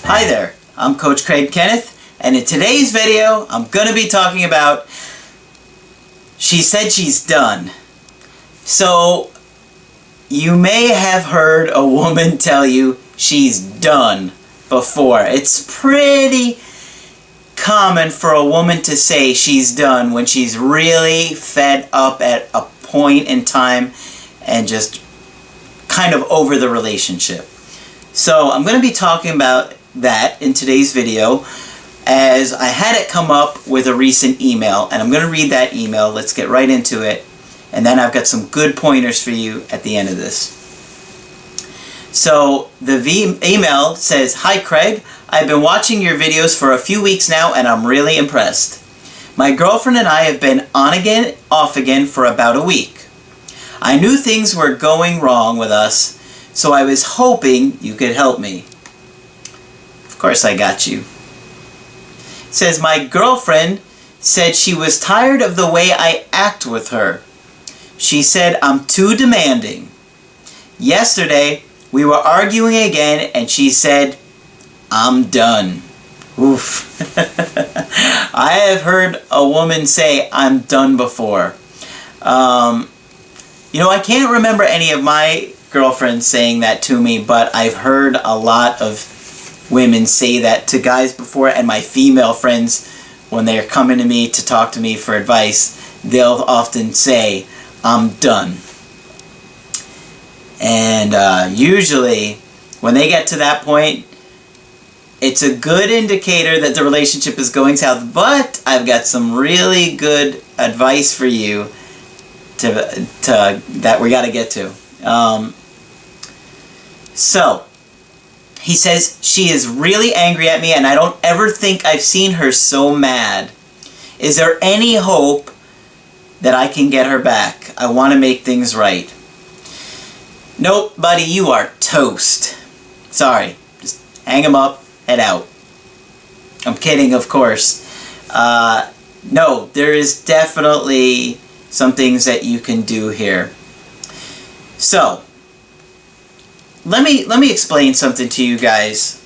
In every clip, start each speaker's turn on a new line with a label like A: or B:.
A: Hi there, I'm Coach Kenneth, and in today's video, I'm going to be talking about she said she's done. So, you may have heard a woman tell you she's done before. It's pretty common for a woman to say she's done when she's really fed up at a point in time and just kind of over the relationship. So I'm going to be talking about that in today's video, as I had it come up with a recent email, and I'm going to read that email. Let's get right into it, and then I've got some good pointers for you at the end of this. So the email says, "Hi Craig, I've been watching your videos for a few weeks now and I'm really impressed. My girlfriend and I have been on again, off again for about a week. I knew things were going wrong with us, so I was hoping you could help me." Of course I got you. It says, "My girlfriend said she was tired of the way I act with her. She said I'm too demanding. Yesterday we were arguing again and she said, 'I'm done.'" Oof. I have heard a woman say "I'm done" before. I can't remember any of my girlfriends saying that to me, but I've heard a lot of women say that to guys before, and my female friends, when they're coming to me to talk to me for advice, they'll often say, "I'm done." And usually, when they get to that point, it's a good indicator that the relationship is going south, but I've got some really good advice for you that we got to get to. So, he says, "She is really angry at me and I don't ever think I've seen her so mad. Is there any hope that I can get her back? I want to make things right." Nope, buddy, you are toast. Sorry. Just hang him up, head out. I'm kidding, of course. No, there is definitely some things that you can do here. So, let me explain something to you guys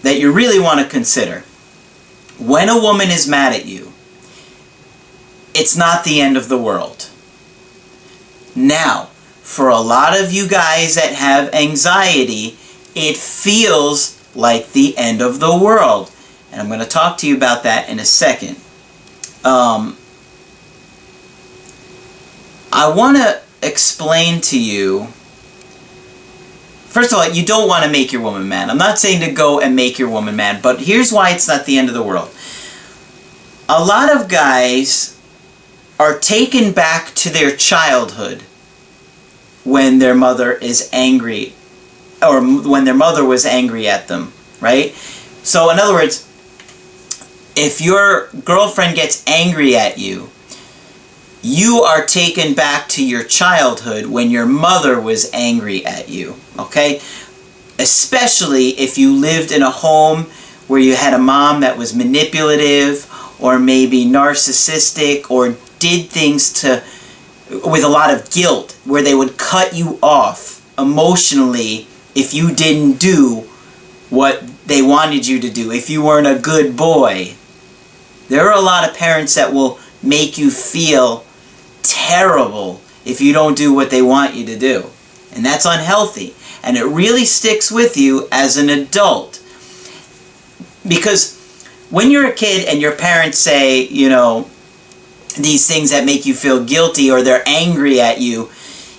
A: that you really want to consider. When a woman is mad at you, it's not the end of the world. Now, for a lot of you guys that have anxiety, it feels like the end of the world. And I'm going to talk to you about that in a second. I want to explain to you, first of all, you don't want to make your woman mad. I'm not saying to go and make your woman mad, but here's why it's not the end of the world. A lot of guys are taken back to their childhood when their mother is angry, or when their mother was angry at them, right? So in other words, if your girlfriend gets angry at you, you are taken back to your childhood when your mother was angry at you, okay? Especially if you lived in a home where you had a mom that was manipulative or maybe narcissistic or did things with a lot of guilt, where they would cut you off emotionally if you didn't do what they wanted you to do, if you weren't a good boy. There are a lot of parents that will make you feel terrible if you don't do what they want you to do. And that's unhealthy. And it really sticks with you as an adult. Because when you're a kid and your parents say, these things that make you feel guilty, or they're angry at you,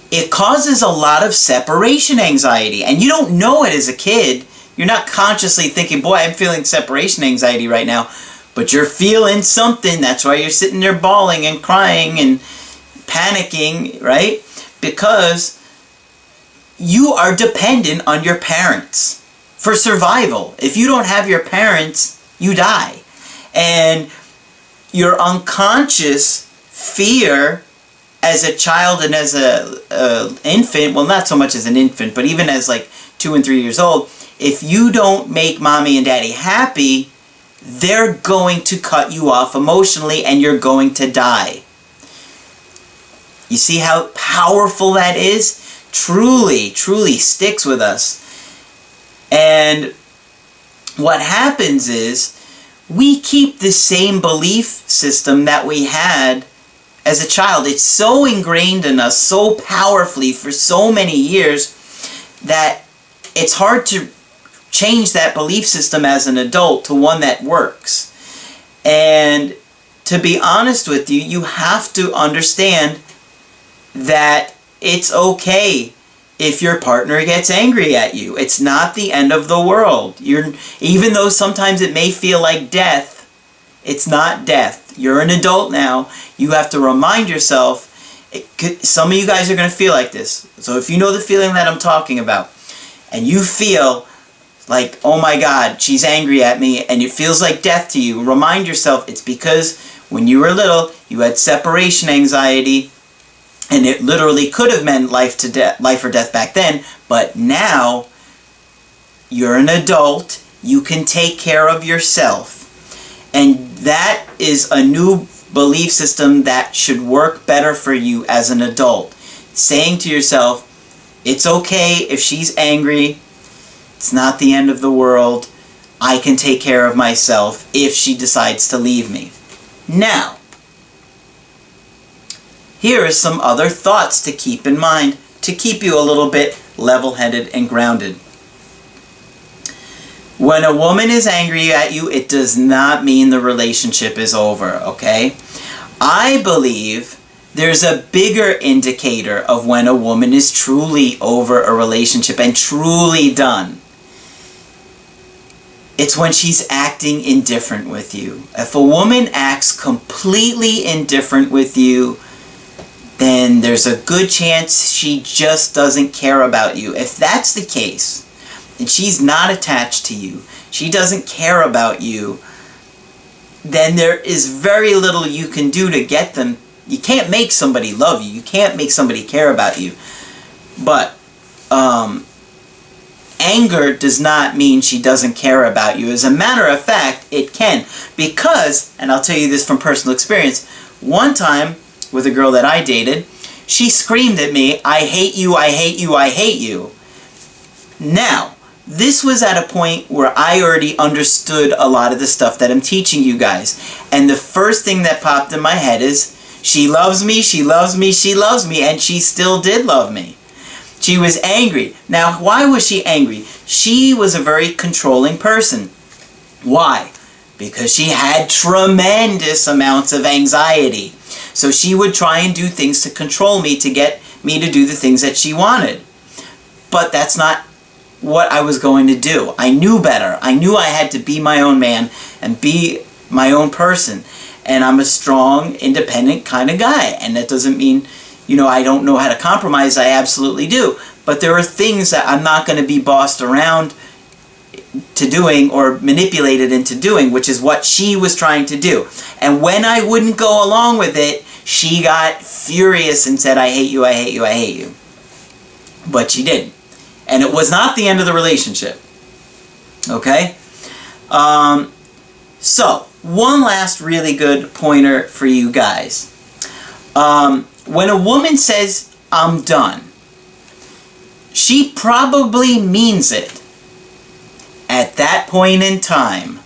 A: it causes a lot of separation anxiety. And you don't know it as a kid. You're not consciously thinking, boy, I'm feeling separation anxiety right now. But you're feeling something. That's why you're sitting there bawling and crying and panicking, right? Because you are dependent on your parents for survival. If you don't have your parents, you die. And your unconscious fear as a child and as a infant, well, not so much as an infant, but even as like 2 and 3 years old, if you don't make mommy and daddy happy, they're going to cut you off emotionally and you're going to die. You see how powerful that is? Truly, truly sticks with us. And what happens is we keep the same belief system that we had as a child. It's so ingrained in us so powerfully for so many years that it's hard to change that belief system as an adult to one that works. And to be honest with you, you have to understand that it's okay if your partner gets angry at you. It's not the end of the world. Even though sometimes it may feel like death, it's not death. You're an adult now. You have to remind yourself, some of you guys are going to feel like this. So if you know the feeling that I'm talking about, and you feel like, oh my God, she's angry at me, and it feels like death to you, remind yourself it's because when you were little, you had separation anxiety, and it literally could have meant life or death back then, but now you're an adult, you can take care of yourself. And that is a new belief system that should work better for you as an adult. Saying to yourself, it's okay if she's angry, it's not the end of the world, I can take care of myself if she decides to leave me. Now, here are some other thoughts to keep in mind to keep you a little bit level-headed and grounded. When a woman is angry at you, it does not mean the relationship is over, okay? I believe there's a bigger indicator of when a woman is truly over a relationship and truly done. It's when she's acting indifferent with you. If a woman acts completely indifferent with you, then there's a good chance she just doesn't care about you. If that's the case, and she's not attached to you, she doesn't care about you, then there is very little you can do to get them. You can't make somebody love you. You can't make somebody care about you. But anger does not mean she doesn't care about you. As a matter of fact, it can. Because, and I'll tell you this from personal experience, one time with a girl that I dated, she screamed at me, I hate you, I hate you, I hate you. Now, this was at a point where I already understood a lot of the stuff that I'm teaching you guys. And the first thing that popped in my head is, she loves me, she loves me, she loves me, and she still did love me. She was angry. Now, why was she angry? She was a very controlling person. Why? Because she had tremendous amounts of anxiety. So she would try and do things to control me, to get me to do the things that she wanted. But that's not what I was going to do. I knew better. I knew I had to be my own man and be my own person. And I'm a strong, independent kind of guy. And that doesn't mean, I don't know how to compromise. I absolutely do. But there are things that I'm not going to be bossed around to doing or manipulated into doing, which is what she was trying to do. And when I wouldn't go along with it, she got furious and said, I hate you, I hate you, I hate you. But she didn't. And it was not the end of the relationship. Okay? So, one last really good pointer for you guys. When a woman says, I'm done, she probably means it. At that point in time,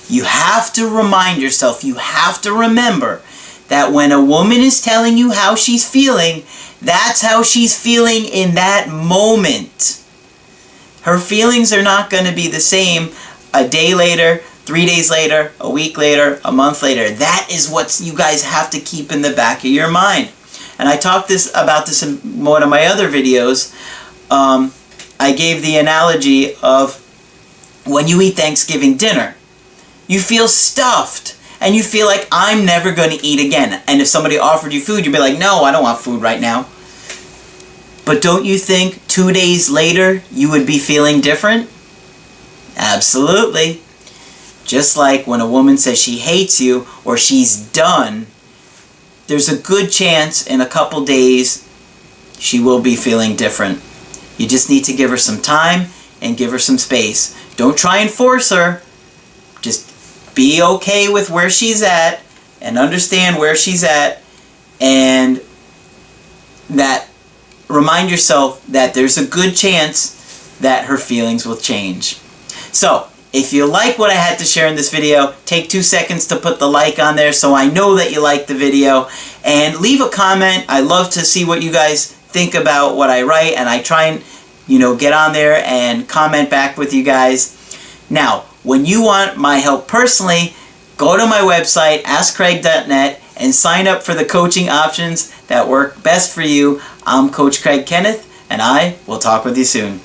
A: you have to remind yourself, you have to remember that when a woman is telling you how she's feeling, that's how she's feeling in that moment. Her feelings are not going to be the same a day later, 3 days later, a week later, a month later. That is what you guys have to keep in the back of your mind. And I talked about this in one of my other videos. I gave the analogy of when you eat Thanksgiving dinner. You feel stuffed. And you feel like, I'm never going to eat again. And if somebody offered you food, you'd be like, no, I don't want food right now. But don't you think 2 days later, you would be feeling different? Absolutely. Just like when a woman says she hates you or she's done, there's a good chance in a couple days she will be feeling different. You just need to give her some time and give her some space. Don't try and force her. Just be okay with where she's at and understand where she's at, and that remind yourself that there's a good chance that her feelings will change. So, if you like what I had to share in this video, take 2 seconds to put the like on there so I know that you liked the video. And leave a comment. I love to see what you guys think about what I write, and I try and, get on there and comment back with you guys. Now, when you want my help personally, go to my website, askcraig.net, and sign up for the coaching options that work best for you. I'm Coach Craig Kenneth, and I will talk with you soon.